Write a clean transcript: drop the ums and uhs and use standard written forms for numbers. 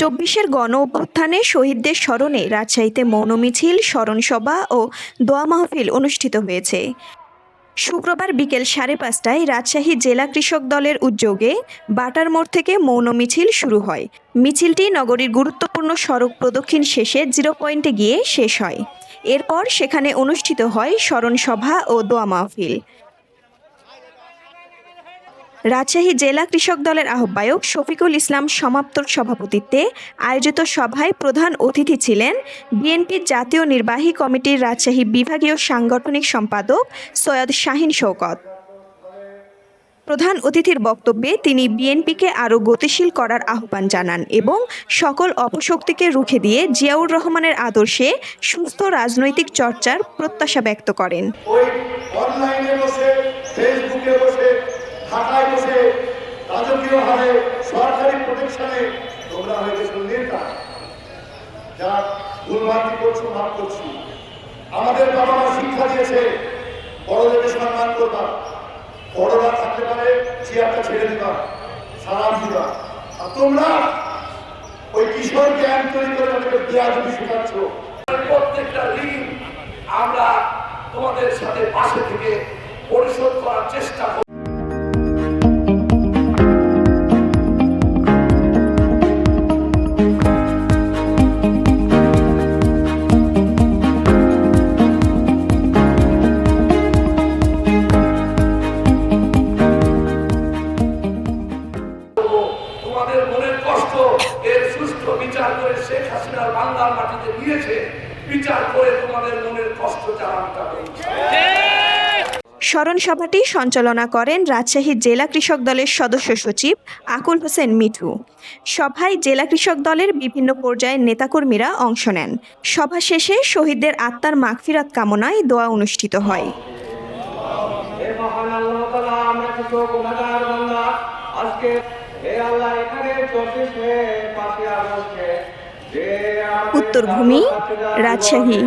চব্বিশের গণ অভ্যুত্থানে শহীদদের স্মরণে রাজশাহীতে মৌন মিছিল, স্মরণসভা ও দোয়া মাহফিল অনুষ্ঠিত হয়েছে। শুক্রবার বিকেল 5:30টায় রাজশাহী জেলা কৃষক দলের উদ্যোগে বাটার মোড় থেকে মৌন মিছিল শুরু হয়। মিছিলটি নগরীর গুরুত্বপূর্ণ সড়ক প্রদক্ষিণ শেষে 0 পয়েন্টে গিয়ে শেষ হয়। এরপর সেখানে অনুষ্ঠিত হয় স্মরণসভা ও দোয়া মাহফিল। রাজশাহী জেলা কৃষক দলের আহ্বায়ক শফিকুল ইসলাম সমাপ্তর সভাপতিত্বে আয়োজিত সভায় প্রধান অতিথি ছিলেন বিএনপির জাতীয় নির্বাহী কমিটির রাজশাহী বিভাগীয় সাংগঠনিক সম্পাদক সৈয়দ শাহীন শওকত। প্রধান অতিথির বক্তব্যে তিনি বিএনপিকে আরও গতিশীল করার আহ্বান জানান এবং সকল অপশক্তিকে রুখে দিয়ে জিয়াউর রহমানের আদর্শে সুস্থ রাজনৈতিক চর্চার প্রত্যাশা ব্যক্ত করেন। ঢাকায় বসে রাজকীয় হারে সরকারি প্রোটেকশনে তোমরা হয়ে গেছো নেতা, যারা ভুলভ্রান্তি করছো মাফ করছি। আমাদের বাবা মা শিক্ষা দিয়েছে বড়দেরকে সম্মান করবা, বড়রা থাকতে পারে চেয়ারটা ছেড়ে দিবা, সালাম দিবা। আর তোমরা ওই কিশোর জ্ঞান তৈরি করে তাদেরকে বেয়াদবি শেখাচ্ছ। প্রত্যেকটা ঋণ আমরা তোমাদের সাথে পাশে থেকে পরিশোধ করার চেষ্টা করি। তোমাদের মনের কষ্ট এর সুষ্ঠু বিচার করে শেখ হাসিনার বাংলার মাটিতে দিয়েছে, বিচার করে তোমাদের মনের কষ্ট জানাতে হবে। স্মরণসভাটি সঞ্চালনা করেন রাজশাহী জেলা কৃষক দলের সদস্য সচিব আকুল হোসেন মিঠু। সভায় জেলা কৃষক দলের বিভিন্ন পর্যায়ের নেতাকর্মীরা অংশ নেন। সভা শেষে শহীদদের আত্মার মাগফিরাত কামনায় দোয়া অনুষ্ঠিত হয়। উত্তরভূমি, রাজশাহী।